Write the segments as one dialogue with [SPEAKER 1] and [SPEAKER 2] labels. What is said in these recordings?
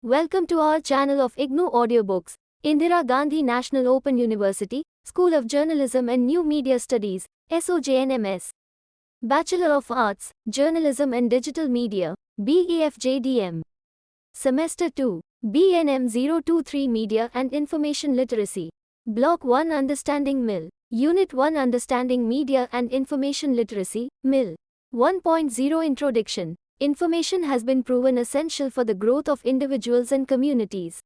[SPEAKER 1] Welcome to our channel of IGNOU Audiobooks, Indira Gandhi National Open University, School of Journalism and New Media Studies, SOJNMS. Bachelor of Arts, Journalism and Digital Media, BEFJDM. Semester 2, BNM 023 Media and Information Literacy. Block 1 Understanding MIL. Unit 1 Understanding Media and Information Literacy, MIL. 1.0 Introduction. Information has been proven essential for the growth of individuals and communities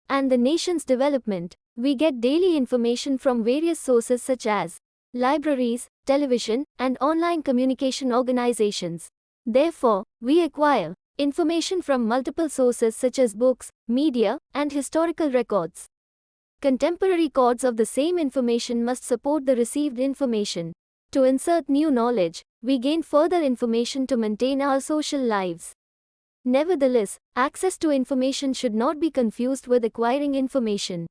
[SPEAKER 1] and the nation's development. We get daily information from various sources such as libraries, television, and online communication organizations. Therefore, we acquire information from multiple sources such as books, media, and historical records. Contemporary records of the same information must support the received information. To insert new knowledge, we gain further information to maintain our social lives. Nevertheless, access to information should not be confused with acquiring information.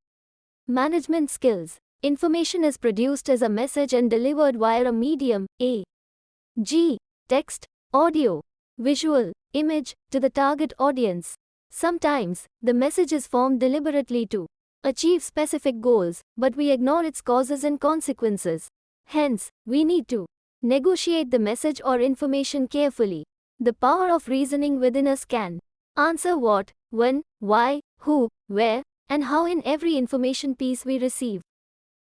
[SPEAKER 1] Management skills. Information is produced as a message and delivered via a medium, e.g., text, audio, visual, image, to the target audience. Sometimes, the message is formed deliberately to achieve specific goals, but we ignore its causes and consequences. Hence, we need to negotiate the message or information carefully. The power of reasoning within us can answer what, when, why, who, where, and how in every information piece we receive.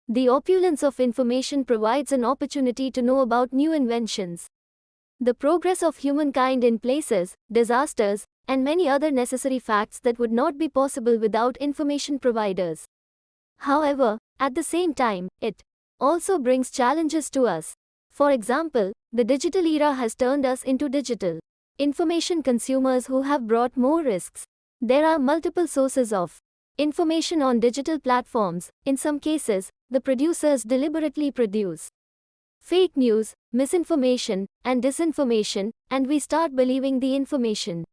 [SPEAKER 1] The opulence of information provides an opportunity to know about new inventions, the progress of humankind in places, disasters, and many other necessary facts that would not be possible without information providers. However, at the same time, it also brings challenges to us. For example, the digital era has turned us into digital information consumers who have brought more risks. There are multiple sources of information on digital platforms. In some cases, the producers deliberately produce fake news, misinformation, and disinformation, and we start believing the information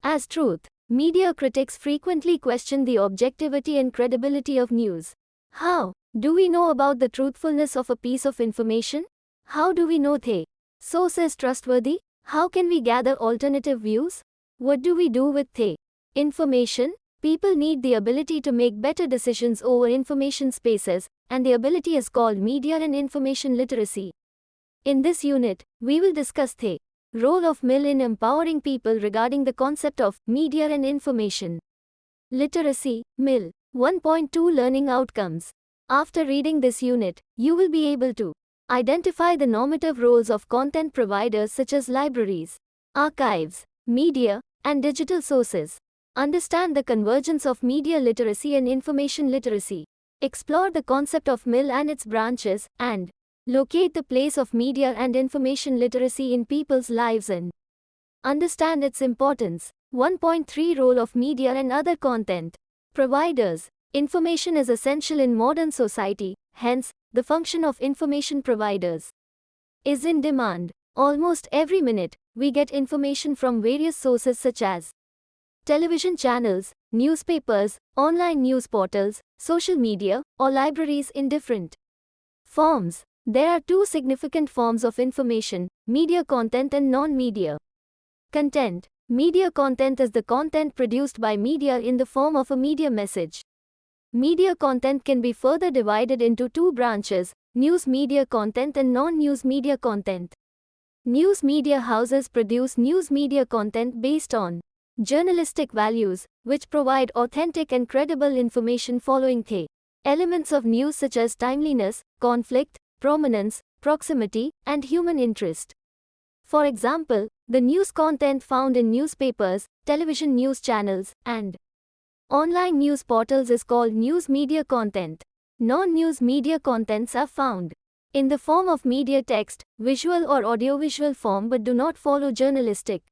[SPEAKER 1] as truth. Media critics frequently question the objectivity and credibility of news. How do we know about the truthfulness of a piece of information? How do we know the source is trustworthy? How can we gather alternative views? What do we do with the information? People need the ability to make better decisions over information spaces, and the ability is called media and information literacy. In this unit, we will discuss the role of MIL in empowering people regarding the concept of media and information literacy, MIL. 1.2 Learning Outcomes. After reading this unit, you will be able to identify the normative roles of content providers such as libraries, archives, media, and digital sources. Understand the convergence of media literacy and information literacy. Explore the concept of MIL and its branches, and locate the place of media and information literacy in people's lives and understand its importance. 1.3 Role of media and other content providers. Information is essential in modern society, hence, the function of information providers is in demand. Almost every minute, we get information from various sources such as television channels, newspapers, online news portals, social media, or libraries in different forms. There are two significant forms of information: media content and non-media content. Media content is the content produced by media in the form of a media message. Media content can be further divided into two branches: news media content and non-news media content. News media houses produce news media content based on journalistic values, which provide authentic and credible information following the elements of news such as timeliness, conflict, prominence, proximity, and human interest. For example, the news content found in newspapers, television news channels, and online news portals is called news media content. Non-news media contents are found in the form of media text, visual or audiovisual form but do not follow journalistic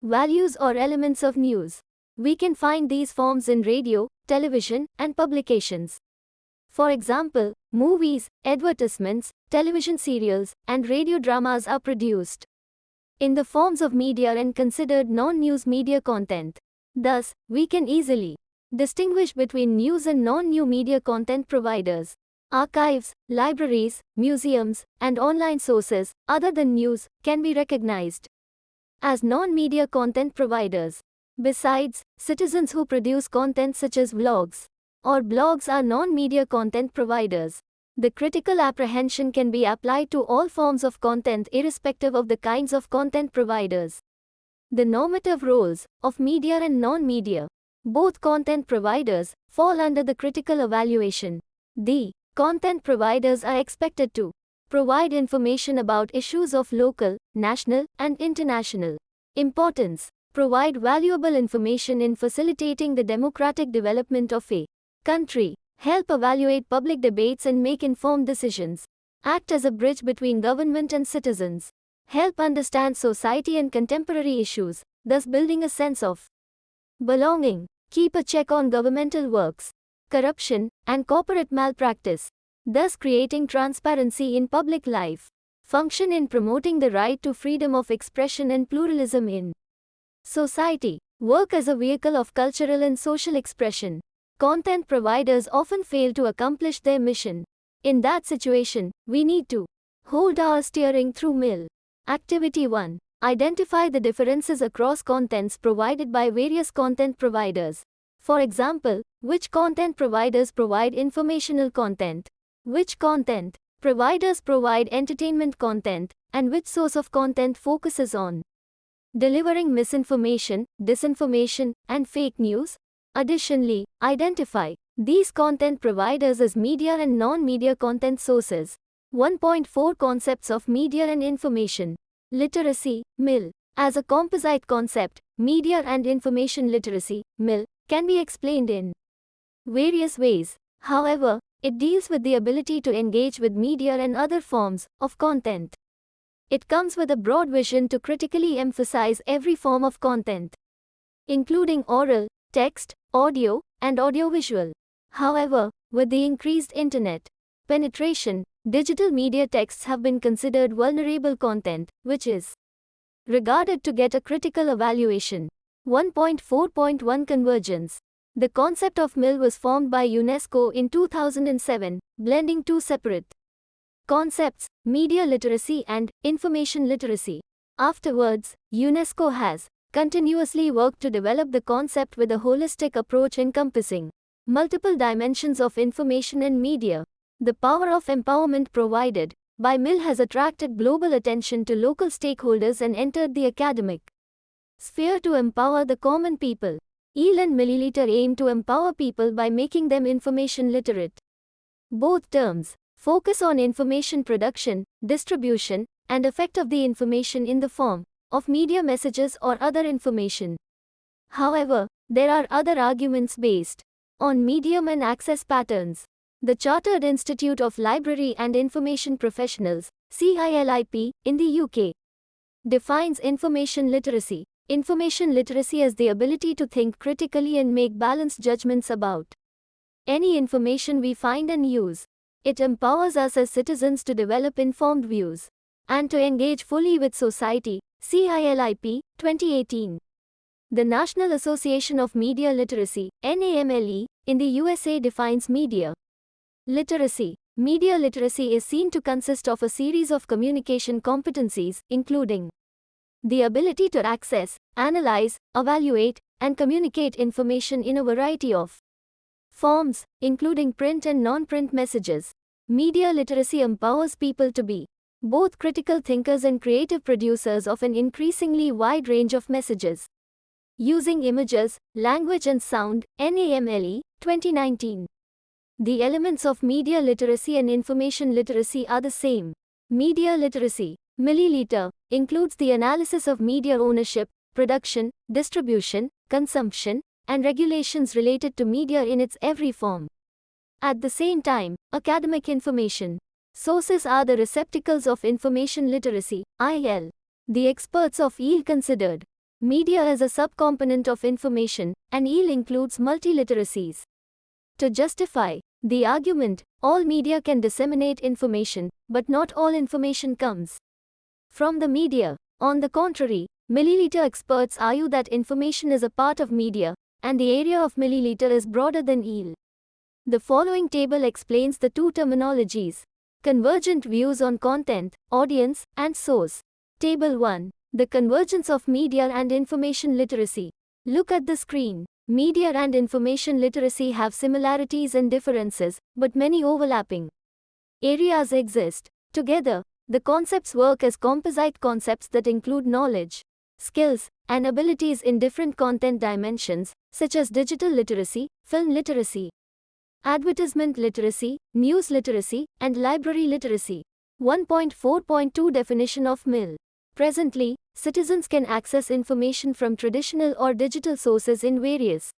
[SPEAKER 1] values or elements of news. We can find these forms in radio, television, and publications. For example, movies, advertisements, television serials, and radio dramas are produced in the forms of media and considered non-news media content. Thus, we can easily distinguish between news and non-news media content providers. Archives, libraries, museums, and online sources, other than news, can be recognized as non-media content providers. Besides, citizens who produce content such as vlogs or blogs are non-media content providers. The critical apprehension can be applied to all forms of content irrespective of the kinds of content providers. The normative roles of media and non-media. Both content providers fall under the critical evaluation. The content providers are expected to provide information about issues of local, national, and international importance, provide valuable information in facilitating the democratic development of a country, help evaluate public debates and make informed decisions, act as a bridge between government and citizens, help understand society and contemporary issues, thus building a sense of belonging, keep a check on governmental works, corruption, and corporate malpractice, thus creating transparency in public life, function in promoting the right to freedom of expression and pluralism in society, work as a vehicle of cultural and social expression. Content providers often fail to accomplish their mission. In that situation, we need to hold our steering through MIL. Activity 1. Identify the differences across contents provided by various content providers. For example, which content providers provide informational content, which content providers provide entertainment content, and which source of content focuses on delivering misinformation, disinformation, and fake news. Additionally, identify these content providers as media and non-media content sources. 1.4 Concepts of Media and Information Literacy, MIL. As a composite concept, media and information literacy, MIL, can be explained in various ways. However, it deals with the ability to engage with media and other forms of content. It comes with a broad vision to critically emphasize every form of content, including oral, text, audio, and audiovisual. However, with the increased internet penetration, digital media texts have been considered vulnerable content, which is regarded to get a critical evaluation. 1.4.1 Convergence. The concept of MIL was formed by UNESCO in 2007, blending two separate concepts, media literacy and information literacy. Afterwards, UNESCO has continuously worked to develop the concept with a holistic approach encompassing multiple dimensions of information and media. The power of empowerment provided by MIL has attracted global attention to local stakeholders and entered the academic sphere to empower the common people. EAL and Milliliter aim to empower people by making them information literate. Both terms focus on information production, distribution, and effect of the information in the form of media messages or other information. However, there are other arguments based on medium and access patterns. The Chartered Institute of Library and Information Professionals, CILIP, in the UK, defines information literacy. Information literacy as the ability to think critically and make balanced judgments about any information we find and use. It empowers us as citizens to develop informed views and to engage fully with society. CILIP, 2018. The National Association of Media Literacy, NAMLE, in the USA defines media literacy. Media literacy is seen to consist of a series of communication competencies, including the ability to access, analyze, evaluate, and communicate information in a variety of forms, including print and non-print messages. Media literacy empowers people to be both critical thinkers and creative producers of an increasingly wide range of messages. Using images, language and sound, NAMLE, 2019. The elements of media literacy and information literacy are the same. Media literacy, Milliliter, includes the analysis of media ownership, production, distribution, consumption, and regulations related to media in its every form. At the same time, academic information sources are the receptacles of information literacy, IL. The experts of EAL considered media as a subcomponent of information, and EAL includes multiliteracies. To justify the argument, all media can disseminate information, but not all information comes from the media. On the contrary, Milliliter experts argue that information is a part of media, and the area of Milliliter is broader than EAL. The following table explains the two terminologies. Convergent views on content, audience, and source. Table 1. The convergence of media and information literacy. Look at the screen. Media and information literacy have similarities and differences, but many overlapping areas exist. Together, the concepts work as composite concepts that include knowledge, skills, and abilities in different content dimensions, such as digital literacy, film literacy, advertisement literacy, news literacy, and library literacy. 1.4.2 Definition of MIL. Presently, citizens can access information from traditional or digital sources in various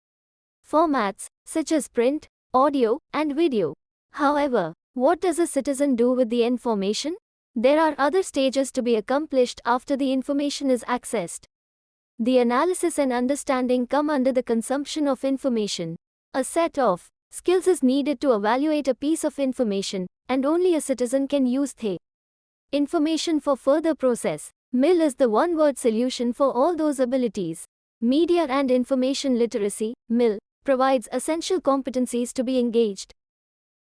[SPEAKER 1] formats, such as print, audio, and video. However, what does a citizen do with the information? There are other stages to be accomplished after the information is accessed. The analysis and understanding come under the consumption of information. A set of skills is needed to evaluate a piece of information, and only a citizen can use the information for further process. MIL is the one-word solution for all those abilities. Media and information literacy, MIL, provides essential competencies to be engaged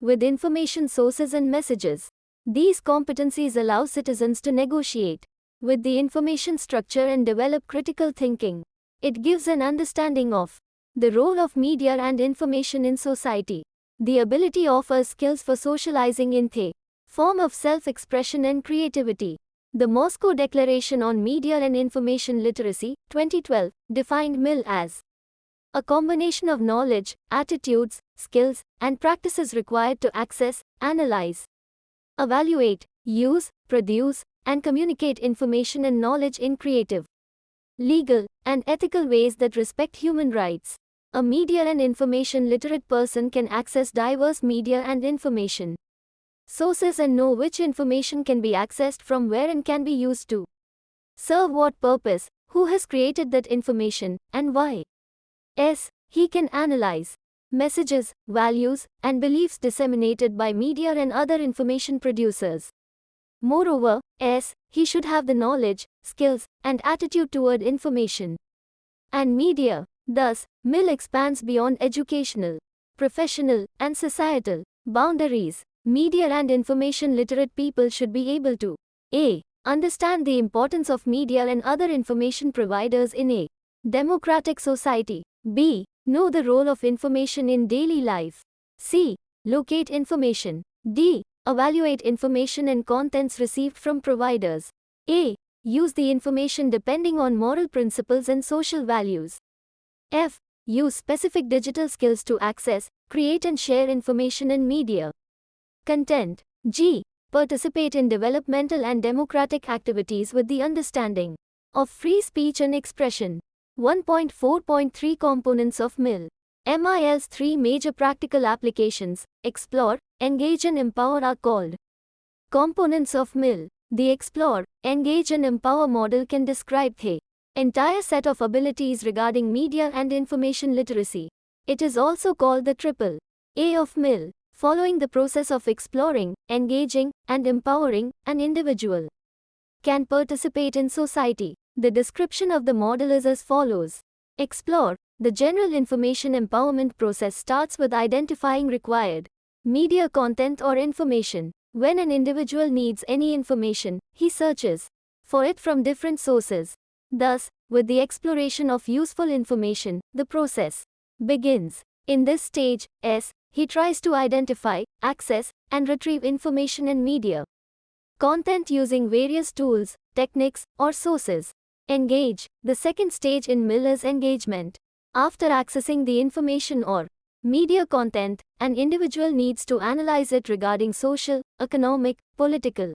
[SPEAKER 1] with information sources and messages. These competencies allow citizens to negotiate with the information structure and develop critical thinking. It gives an understanding of the role of media and information in society. The ability offers skills for socializing in the form of self-expression and creativity. The Moscow Declaration on Media and Information Literacy, 2012, defined MIL as a combination of knowledge, attitudes, skills, and practices required to access, analyze, evaluate, use, produce, and communicate information and knowledge in creative, legal, and ethical ways that respect human rights. A media and information literate person can access diverse media and information sources and know which information can be accessed from where and can be used to serve what purpose, who has created that information, and why. He can analyze messages, values, and beliefs disseminated by media and other information producers. Moreover, he should have the knowledge, skills, and attitude toward information and media. Thus, MIL expands beyond educational, professional, and societal boundaries. Media and information literate people should be able to a. Understand the importance of media and other information providers in a democratic society. B. Know the role of information in daily life. C. Locate information. D. Evaluate information and contents received from providers. A. Use the information depending on moral principles and social values. F. Use specific digital skills to access, create and share information and media content. G. Participate in developmental and democratic activities with the understanding of free speech and expression. 1.4.3 Components of MIL. MIL's three major practical applications, explore, engage and empower, are called components of MIL. The explore, engage and empower model can describe the entire set of abilities regarding media and information literacy. It is also called the triple A of MIL. Following the process of exploring, engaging, and empowering, an individual can participate in society. The description of the model is as follows. Explore. The general information empowerment process starts with identifying required media content or information. When an individual needs any information, he searches for it from different sources. Thus, with the exploration of useful information, the process begins. In this stage, he tries to identify, access, and retrieve information and media content using various tools, techniques, or sources. Engage. The second stage in MIL is engagement. After accessing the information or media content, an individual needs to analyze it regarding social, economic, political,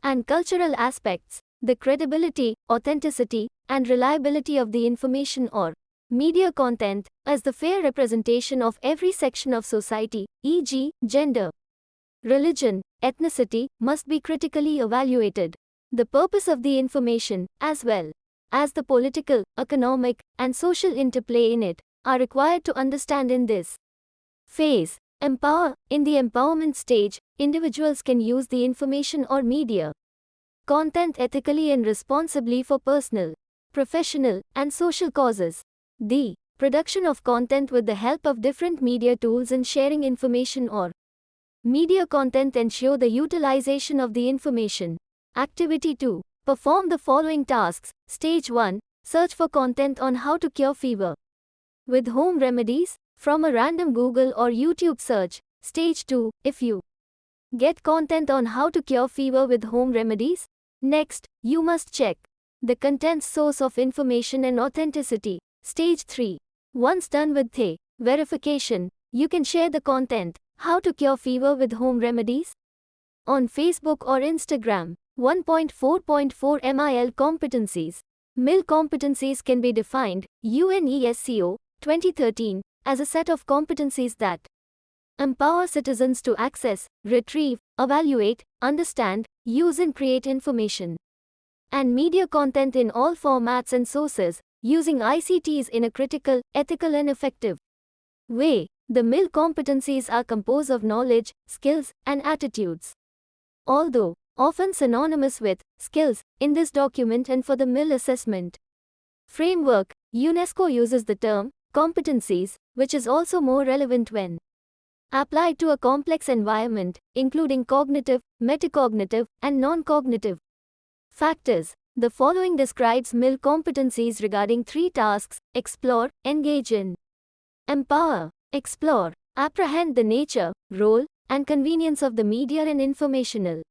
[SPEAKER 1] and cultural aspects. The credibility, authenticity, and reliability of the information or media content, as the fair representation of every section of society, e.g., gender, religion, ethnicity, must be critically evaluated. The purpose of the information, as well as the political, economic, and social interplay in it, are required to understand in this phase. Empower. In the empowerment stage, individuals can use the information or media content ethically and responsibly for personal, professional, and social causes. The production of content with the help of different media tools and sharing information or media content ensure the utilization of the information. Activity 2. Perform the following tasks. Stage 1. search for content on how to cure fever with home remedies from a random Google or YouTube search. Stage 2. If you get content on how to cure fever with home remedies, next, you must check the content's source of information and authenticity. Stage 3. Once done with the verification, you can share the content, how to cure fever with home remedies, on Facebook or Instagram. 1.4.4 MIL Competencies. MIL competencies can be defined, UNESCO, 2013, as a set of competencies that empower citizens to access, retrieve, evaluate, understand, use and create information and media content in all formats and sources, using ICTs in a critical, ethical and effective way. The MIL competencies are composed of knowledge, skills, and attitudes. Although often synonymous with skills in this document and for the MIL assessment framework, UNESCO uses the term competencies, which is also more relevant when applied to a complex environment, including cognitive, metacognitive, and non-cognitive factors. The following describes MIL competencies regarding 3 tasks: explore, engage in, empower. Explore, apprehend the nature, role, and convenience of the media and informational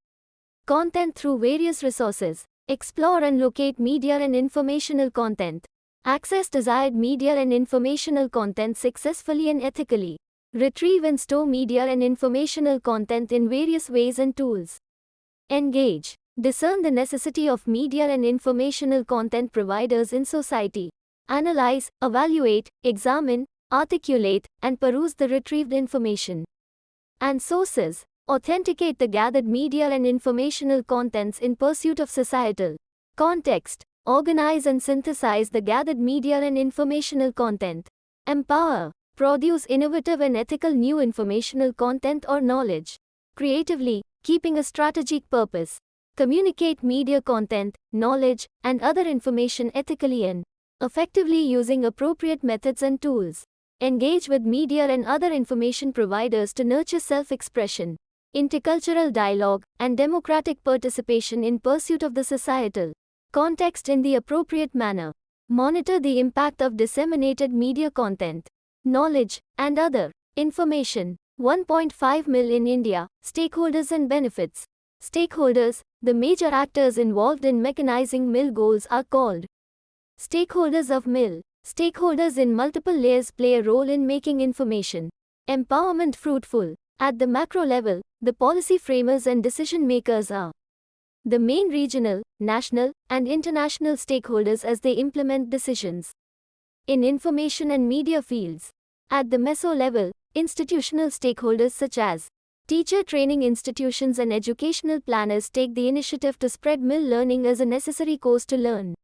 [SPEAKER 1] content through various resources. Explore and locate media and informational content. Access desired media and informational content successfully and ethically. Retrieve and store media and informational content in various ways and tools. Engage. Discern the necessity of media and informational content providers in society. Analyze, evaluate, examine, articulate, and peruse the retrieved information and sources. Authenticate the gathered media and informational contents in pursuit of societal context. Organize and synthesize the gathered media and informational content. Empower. Produce innovative and ethical new informational content or knowledge. Creatively, keeping a strategic purpose. Communicate media content, knowledge, and other information ethically and effectively using appropriate methods and tools. Engage with media and other information providers to nurture self-expression, intercultural dialogue, and democratic participation in pursuit of the societal context in the appropriate manner. Monitor the impact of disseminated media content, knowledge, and other information. 1.5 million India, stakeholders and benefits. Stakeholders, the major actors involved in mechanizing MIL goals, are called stakeholders of MIL. Stakeholders in multiple layers play a role in making information empowerment fruitful. At the macro level, the policy framers and decision makers are the main regional, national, and international stakeholders as they implement decisions in information and media fields. At the meso level, institutional stakeholders such as teacher training institutions and educational planners take the initiative to spread MIL learning as a necessary course to learn.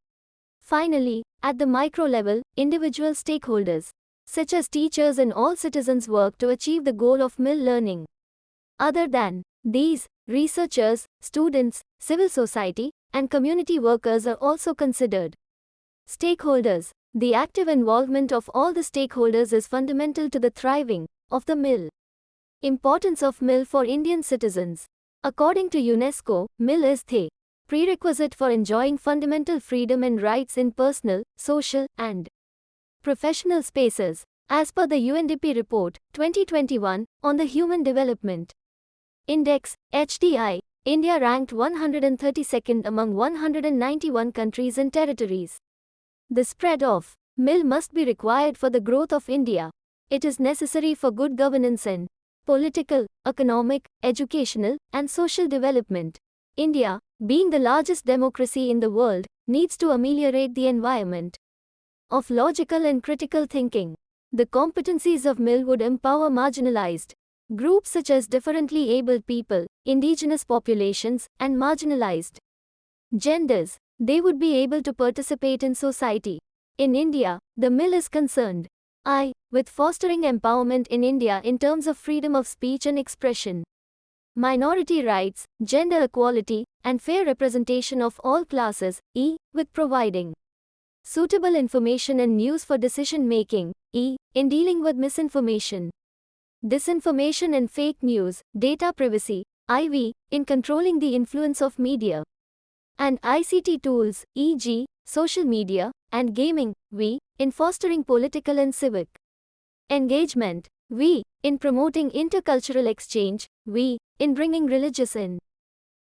[SPEAKER 1] Finally, at the micro level, individual stakeholders, such as teachers and all citizens, work to achieve the goal of MIL learning. Other than these, researchers, students, civil society, and community workers are also considered stakeholders. The active involvement of all the stakeholders is fundamental to the thriving of the MIL. Importance of MIL for Indian citizens. According to UNESCO, MIL is the prerequisite for enjoying fundamental freedom and rights in personal, social, and professional spaces, as per the UNDP report 2021 on the Human Development Index (HDI). India ranked 132nd among 191 countries and territories. The spread of MIL must be required for the growth of India. It is necessary for good governance and political, economic, educational, and social development. India, being the largest democracy in the world, needs to ameliorate the environment of logical and critical thinking. The competencies of MIL would empower marginalized groups such as differently abled people, indigenous populations, and marginalized genders. They would be able to participate in society. In India, the MIL is concerned with fostering empowerment in India in terms of freedom of speech and expression, minority rights, gender equality, and fair representation of all classes, with providing suitable information and news for decision making, in dealing with misinformation, disinformation and fake news, data privacy, in controlling the influence of media and ICT tools, e.g., social media, and gaming, we, in fostering political and civic engagement, we, in promoting intercultural exchange, we, in bringing religious and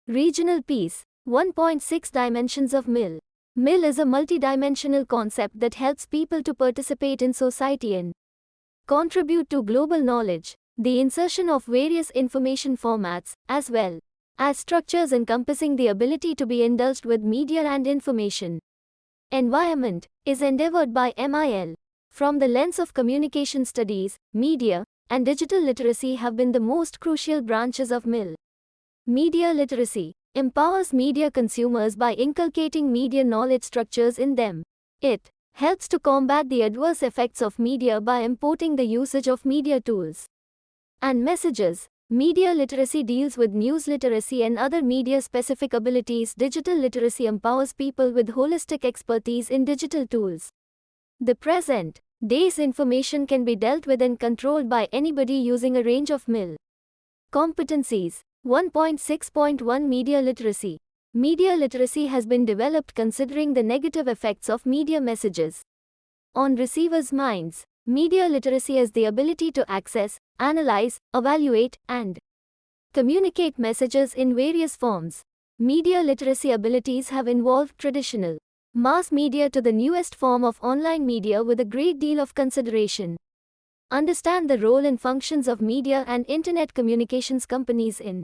[SPEAKER 1] regional peace. 1.6 Dimensions of MIL. MIL is a multidimensional concept that helps people to participate in society and contribute to global knowledge. The insertion of various information formats, as well as structures encompassing the ability to be indulged with media and information environment, is endeavored by MIL. From the lens of communication studies, media and digital literacy have been the most crucial branches of MIL. Media literacy empowers media consumers by inculcating media knowledge structures in them. It helps to combat the adverse effects of media by importing the usage of media tools and messages. Media literacy deals with news literacy and other media-specific abilities. Digital literacy empowers people with holistic expertise in digital tools. The present day's information can be dealt with and controlled by anybody using a range of MIL competencies. 1.6.1 Media literacy. Media literacy has been developed considering the negative effects of media messages on receivers' minds. Media literacy is the ability to access, analyze, evaluate, and communicate messages in various forms. Media literacy abilities have involved traditional mass media to the newest form of online media with a great deal of consideration. Understand the role and functions of media and internet communications companies in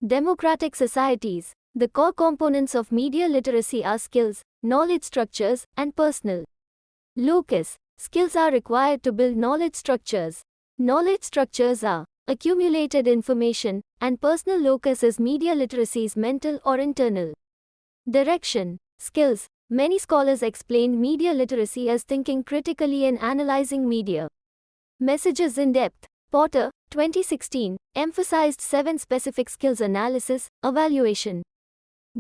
[SPEAKER 1] democratic societies. The core components of media literacy are skills, knowledge structures, and personal locus. Skills are required to build knowledge structures. Knowledge structures are accumulated information, and personal locus is media literacy's mental or internal direction. Skills. Many scholars explain media literacy as thinking critically and analyzing media messages in depth. Porter, 2016, emphasized 7 specific skills: analysis, evaluation,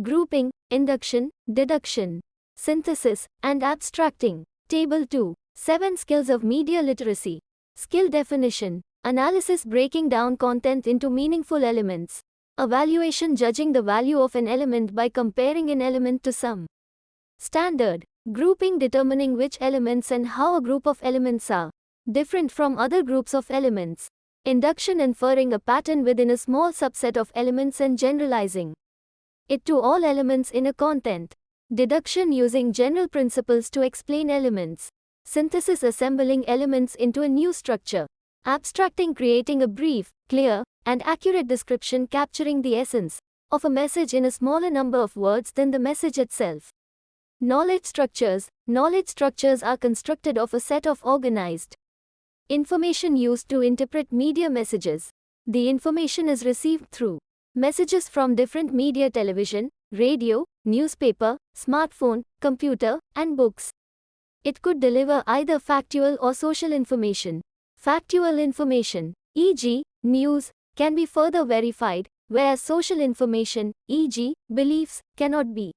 [SPEAKER 1] grouping, induction, deduction, synthesis, and abstracting. Table 2. 7 skills of media literacy. Skill definition. Analysis, breaking down content into meaningful elements. Evaluation, judging the value of an element by comparing an element to some standard. Grouping, determining which elements and how a group of elements are different from other groups of elements. Induction, inferring a pattern within a small subset of elements and generalizing it to all elements in a content. Deduction, using general principles to explain elements. Synthesis, assembling elements into a new structure. Abstracting, creating a brief, clear, and accurate description capturing the essence of a message in a smaller number of words than the message itself. Knowledge structures. Knowledge structures are constructed of a set of organized information used to interpret media messages. The information is received through messages from different media: television, radio, newspaper, smartphone, computer, and books. It could deliver either factual or social information. Factual information, e.g., news, can be further verified, whereas social information, e.g., beliefs, cannot be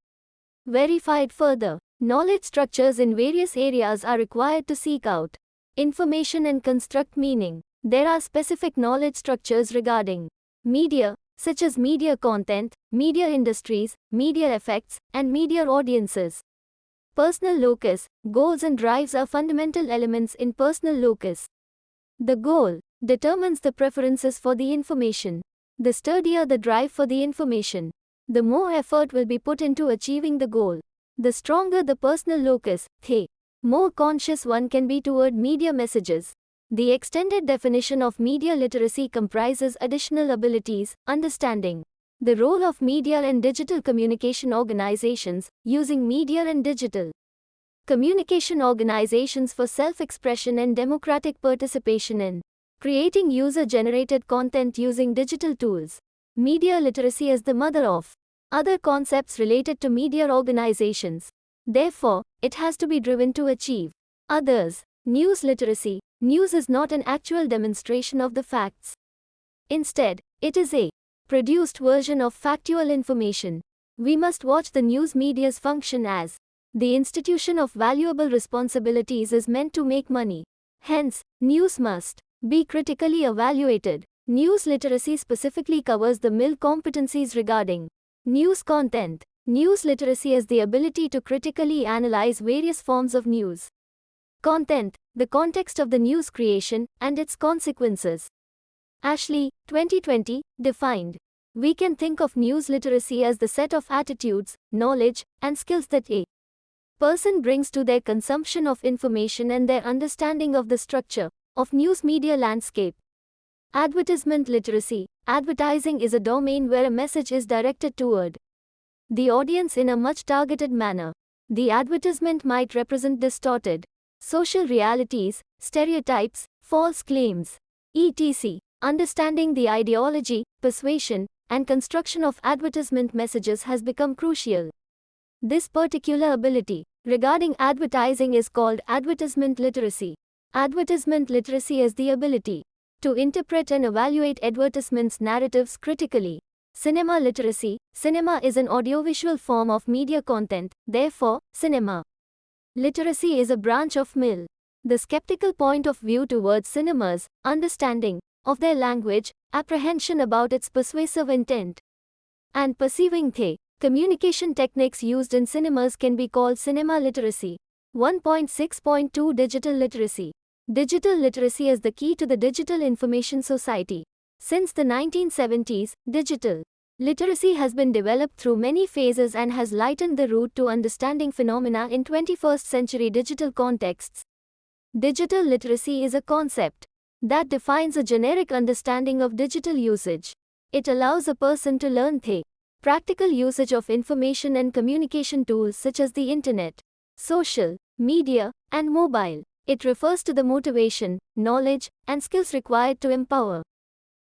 [SPEAKER 1] verified further. Knowledge structures in various areas are required to seek out information and construct meaning. There are specific knowledge structures regarding media, such as media content, media industries, media effects, and media audiences. Personal locus. Goals and drives are fundamental elements in personal locus. The goal determines the preferences for the information. The sturdier the drive for the information, the more effort will be put into achieving the goal. The stronger the personal locus, the more conscious one can be toward media messages. The extended definition of media literacy comprises additional abilities: understanding the role of media and digital communication organizations, using media and digital communication organizations for self-expression and democratic participation in creating user-generated content using digital tools. Media literacy is the mother of other concepts related to media organizations. Therefore, it has to be driven to achieve others. News literacy. News is not an actual demonstration of the facts. Instead, it is a produced version of factual information. We must watch the news media's function as the institution of valuable responsibilities is meant to make money. Hence, news must be critically evaluated. News literacy specifically covers the MIL competencies regarding news content. News literacy is the ability to critically analyze various forms of news content, the context of the news creation, and its consequences. Ashley, 2020, defined. We can think of news literacy as the set of attitudes, knowledge, and skills that a person brings to their consumption of information and their understanding of the structure of news media landscape. Advertisement literacy. Advertising is a domain where a message is directed toward the audience in a much targeted manner. The advertisement might represent distorted social realities, stereotypes, false claims, etc. Understanding the ideology, persuasion, and construction of advertisement messages has become crucial. This particular ability regarding advertising is called advertisement literacy. Advertisement literacy is the ability to interpret and evaluate advertisements' narratives critically. Cinema literacy. Cinema is an audiovisual form of media content, therefore, cinema literacy is a branch of MIL. The skeptical point of view towards cinemas, understanding of their language, apprehension about its persuasive intent, and perceiving the communication techniques used in cinemas can be called cinema literacy. 1.6.2 Digital literacy. Digital literacy is the key to the digital information society. Since the 1970s, digital literacy has been developed through many phases and has lightened the route to understanding phenomena in 21st century digital contexts. Digital literacy is a concept that defines a generic understanding of digital usage. It allows a person to learn the practical usage of information and communication tools such as the internet, social media, and mobile. It refers to the motivation, knowledge, and skills required to empower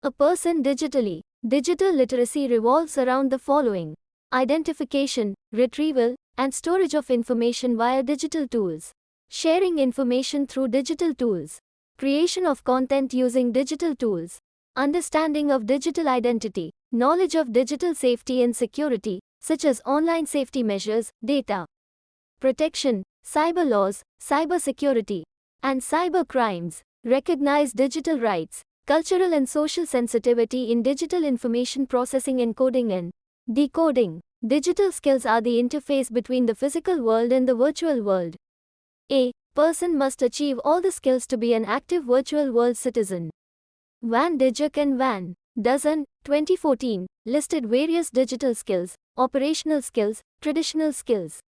[SPEAKER 1] a person digitally. Digital literacy revolves around the following: identification, retrieval, and storage of information via digital tools, sharing information through digital tools, creation of content using digital tools, understanding of digital identity, knowledge of digital safety and security, such as online safety measures, data protection, cyber laws, cyber security, and cyber crimes, recognize digital rights, cultural and social sensitivity in digital information processing, encoding and decoding. Digital skills are the interface between the physical world and the virtual world. A person must achieve all the skills to be an active virtual world citizen. Van Dijak and Van Dusen, 2014, listed various digital skills: operational skills, traditional skills,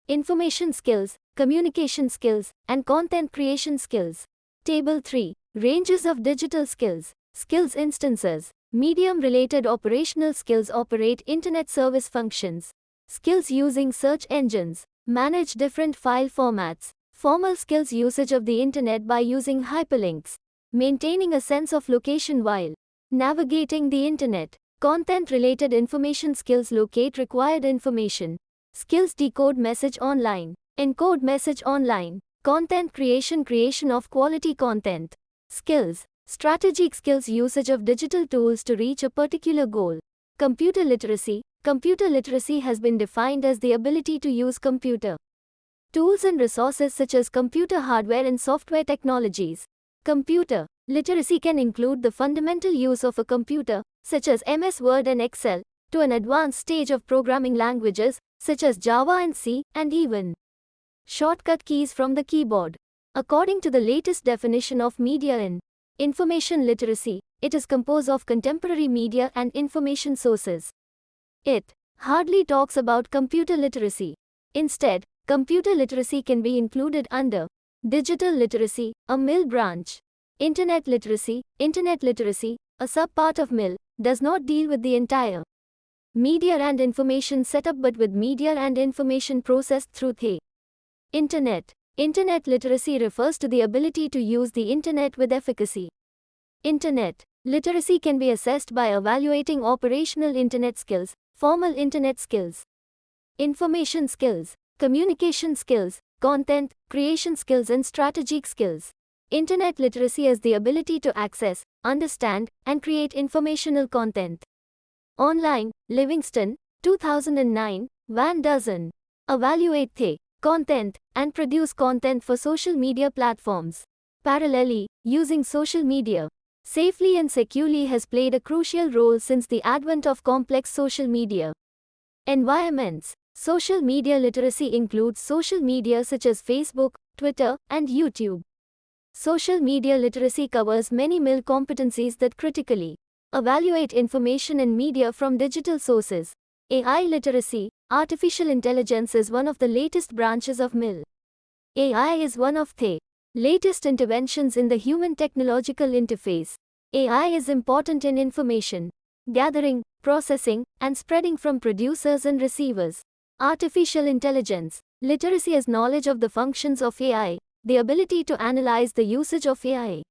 [SPEAKER 1] information skills, communication skills, and content creation skills. Table 3. Ranges of digital skills. Skills instances. Medium-related operational skills operate internet service functions. Skills using search engines. Manage different file formats. Formal skills usage of the internet by using hyperlinks. Maintaining a sense of location while navigating the internet. Content-related information skills locate required information. Skills decode message online. Encode message online. Content creation of quality content. Skills. Strategic skills usage of digital tools to reach a particular goal. Computer literacy. Computer literacy has been defined as the ability to use computer tools and resources such as computer hardware and software technologies. Computer literacy can include the fundamental use of a computer, such as MS Word and Excel, to an advanced stage of programming languages, such as Java and C, and even shortcut keys from the keyboard. According to the latest definition of media and information literacy, it is composed of contemporary media and information sources. It hardly talks about computer literacy. Instead, computer literacy can be included under digital literacy, a MIL branch. Internet literacy, a subpart of MIL, does not deal with the entire media and information setup but with media and information processed through the internet. Internet literacy refers to the ability to use the internet with efficacy. Internet literacy can be assessed by evaluating operational internet skills, formal internet skills, information skills, communication skills, content creation skills, and strategic skills. Internet literacy is the ability to access, understand, and create informational content. Online, Livingston, 2009, Van Dusen. Evaluate the content and produce content for social media platforms. Parallelly, using social media safely and securely has played a crucial role since the advent of complex social media Environments. Social media literacy includes social media such as Facebook, Twitter, and YouTube. Social media literacy covers many MIL competencies that critically evaluate information and media from digital sources. AI literacy. Artificial intelligence is one of the latest branches of MIL. AI is one of the latest interventions in the human technological interface. AI is important in information gathering, processing, and spreading from producers and receivers. Artificial intelligence. Literacy is knowledge of the functions of AI, the ability to analyze the usage of AI,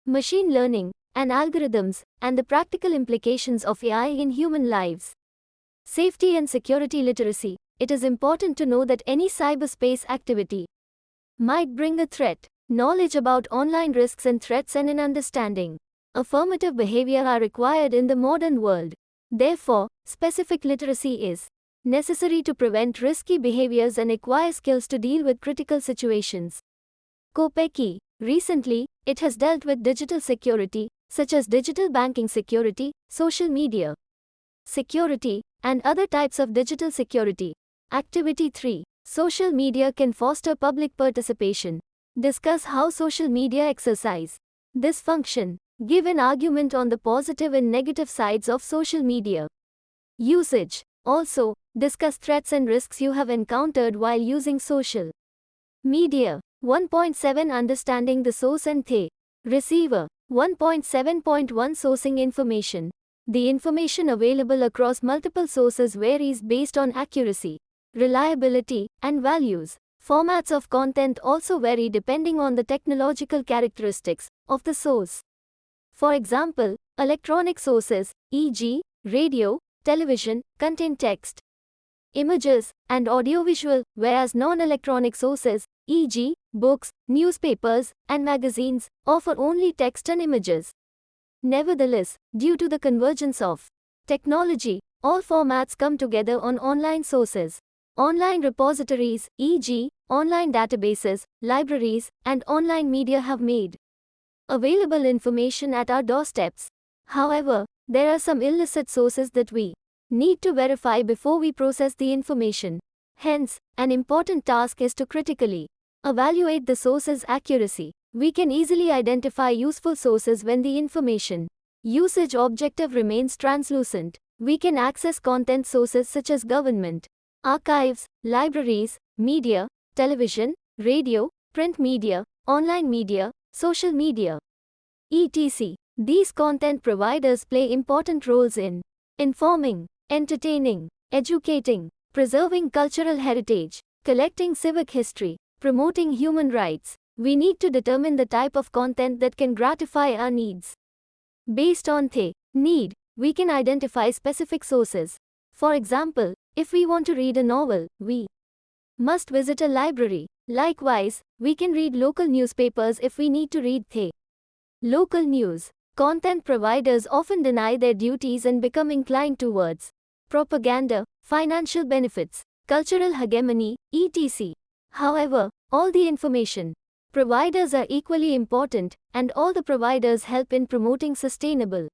[SPEAKER 1] machine learning, and algorithms, and the practical implications of AI in human lives. Safety and security literacy. It is important to know that any cyberspace activity might bring a threat. Knowledge about online risks and threats and an understanding affirmative behavior are required in the modern world. Therefore, specific literacy is necessary to prevent risky behaviors and acquire skills to deal with critical situations. Kopecky. Recently, it has dealt with digital security, such as digital banking security, social media security, and other types of digital security. Activity 3. Social media can foster public participation. Discuss how social media exercise this function. Give an argument on the positive and negative sides of social media usage. Also, discuss threats and risks you have encountered while using social media. 1.7 Understanding the source and the receiver. 1.7.1 Sourcing information. The information available across multiple sources varies based on accuracy, reliability, and values. Formats of content also vary depending on the technological characteristics of the source. For example, electronic sources, e.g., radio, television, contain text, images, and audiovisual, whereas non-electronic sources, e.g., books, newspapers, and magazines, offer only text and images. Nevertheless, due to the convergence of technology, all formats come together on online sources. Online repositories, e.g., online databases, libraries, and online media have made available information at our doorsteps. However, there are some illicit sources that we need to verify before we process the information. Hence, an important task is to critically evaluate the source's accuracy. We can easily identify useful sources when the information usage objective remains translucent. We can access content sources such as government archives, libraries, media, television, radio, print media, online media, social media, etc. These content providers play important roles in informing, entertaining, educating, preserving cultural heritage, collecting civic history, promoting human rights. We need to determine the type of content that can gratify our needs. Based on the need, we can identify specific sources. For example, if we want to read a novel, we must visit a library. Likewise, we can read local newspapers if we need to read the local news. Content providers often deny their duties and become inclined towards propaganda, financial benefits, cultural hegemony, etc. However, all the information providers are equally important, and all the providers help in promoting sustainable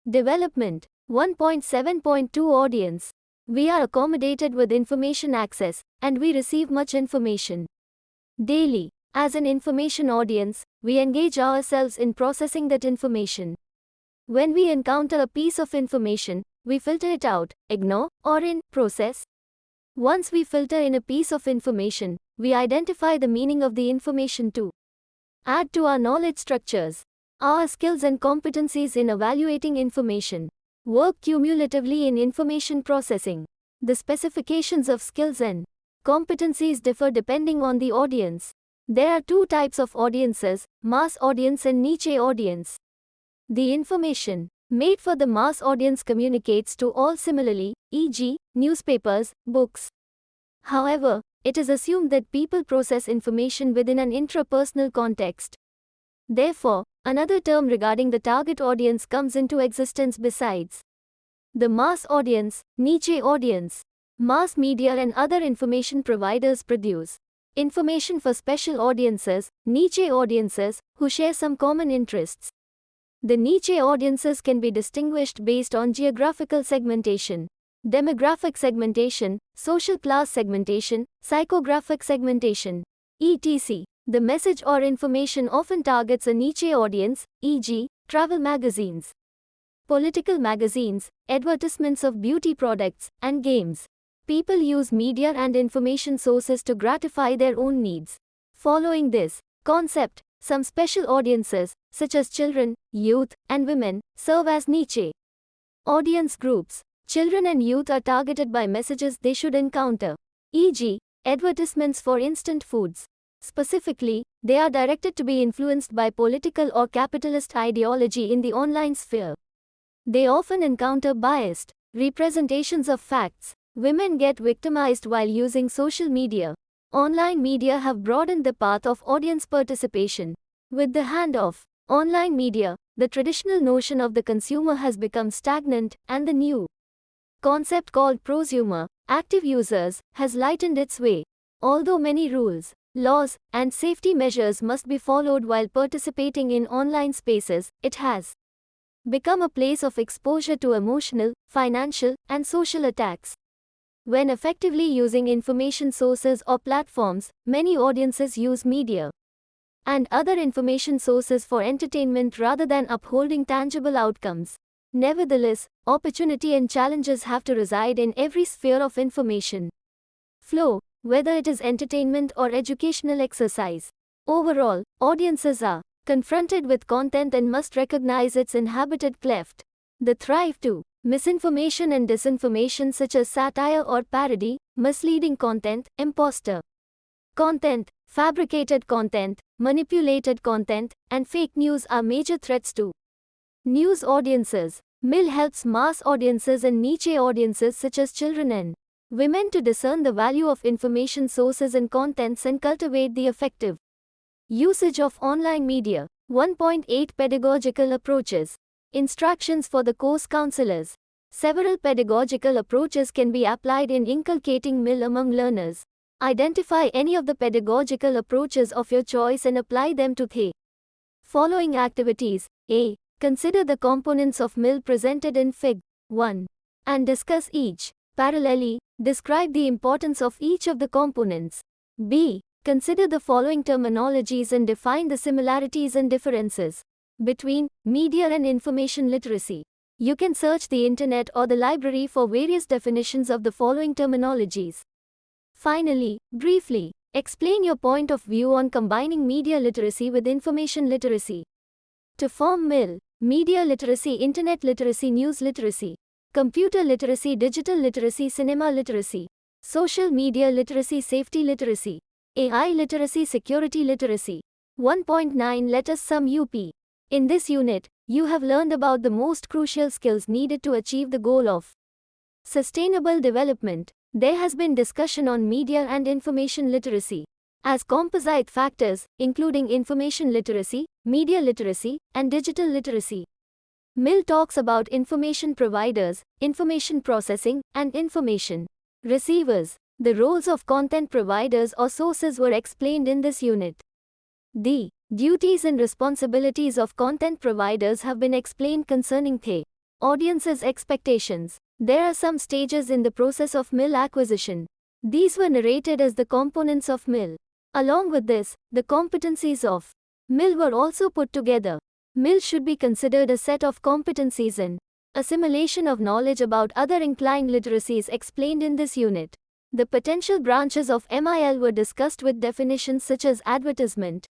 [SPEAKER 1] development. 1.7.2 Audience. We are accommodated with information access, and we receive much information daily. As an information audience, we engage ourselves in processing that information. When we encounter a piece of information, we filter it out, ignore, or in process. Once we filter in a piece of information, we identify the meaning of the information to add to our knowledge structures. Our skills and competencies in evaluating information work cumulatively in information processing. The specifications of skills and competencies differ depending on the audience. There are two types of audiences, mass audience and niche audience. The information made for the mass audience communicates to all similarly, e.g., newspapers, books. However, it is assumed that people process information within an intrapersonal context. Therefore, another term regarding the target audience comes into existence besides the mass audience, niche audience. Mass media and other information providers produce information for special audiences, niche audiences, who share some common interests. The niche audiences can be distinguished based on geographical segmentation. demographic segmentation, social class segmentation, psychographic segmentation, etc. The message or information often targets a niche audience, e.g., travel magazines, political magazines, advertisements of beauty products, and games. People use media and information sources to gratify their own needs. Following this concept, some special audiences, such as children, youth, and women, serve as niche audience groups. Children and youth are targeted by messages they should encounter, e.g., advertisements for instant foods. Specifically, they are directed to be influenced by political or capitalist ideology in the online sphere. They often encounter biased representations of facts. Women get victimized while using social media. Online media have broadened the path of audience participation. With the hand of online media, the traditional notion of the consumer has become stagnant, and the new concept called prosumer, active users, has lightened its way. Although many rules, laws, and safety measures must be followed while participating in online spaces, it has become a place of exposure to emotional, financial, and social attacks. When effectively using information sources or platforms, many audiences use media and other information sources for entertainment rather than upholding tangible outcomes. Nevertheless, opportunity and challenges have to reside in every sphere of information flow, whether it is entertainment or educational exercise. Overall, audiences are confronted with content and must recognize its inhabited cleft. The thrive to misinformation and disinformation such as satire or parody, misleading content, imposter content, fabricated content, manipulated content, and fake news are major threats to news audiences. MIL helps mass audiences and niche audiences such as children and women to discern the value of information sources and contents and cultivate the effective usage of online media. 1.8 Pedagogical approaches. Instructions for the course counselors. Several pedagogical approaches can be applied in inculcating MIL among learners. Identify any of the pedagogical approaches of your choice and apply them to the following activities. A. Consider the components of MIL presented in Fig. 1 and discuss each. Parallelly, describe the importance of each of the components. B. Consider the following terminologies and define the similarities and differences between media and information literacy. You can search the internet or the library for various definitions of the following terminologies. Finally, briefly, explain your point of view on combining media literacy with information literacy. To form MIL: media literacy, internet literacy, news literacy, computer literacy, digital literacy, cinema literacy, social media literacy, safety literacy, AI literacy, security literacy. 1.9 Let us sum up. In this unit, you have learned about the most crucial skills needed to achieve the goal of sustainable development. There has been discussion on media and information literacy as composite factors, including information literacy, media literacy, and digital literacy. MIL talks about information providers, information processing, and information receivers. The roles of content providers or sources were explained in this unit. The duties and responsibilities of content providers have been explained concerning the audience's expectations. There are some stages in the process of MIL acquisition. These were narrated as the components of MIL. Along with this, the competencies of MIL were also put together. MIL should be considered a set of competencies and assimilation of knowledge about other inclined literacies explained in this unit. The potential branches of MIL were discussed with definitions such as advertisement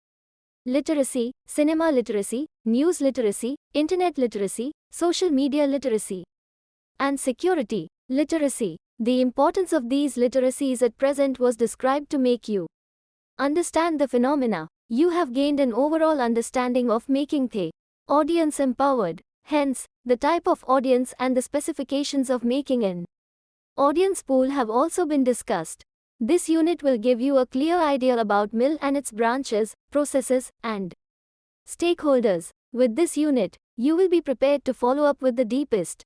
[SPEAKER 1] literacy, cinema literacy, news literacy, internet literacy, social media literacy, and security literacy. The importance of these literacies at present was described to make you understand the phenomena. You have gained an overall understanding of making the audience empowered. Hence, the type of audience and the specifications of making an audience pool have also been discussed. This unit will give you a clear idea about MIL and its branches, processes, and stakeholders. With this unit, you will be prepared to follow up with the deepest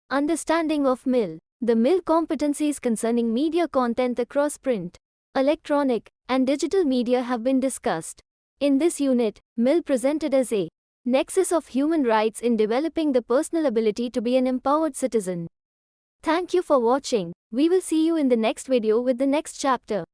[SPEAKER 1] understanding of MIL. The MIL competencies concerning media content across print, electronic, and digital media have been discussed. In this unit, MIL presented as a nexus of human rights in developing the personal ability to be an empowered citizen. Thank you for watching. We will see you in the next video with the next chapter.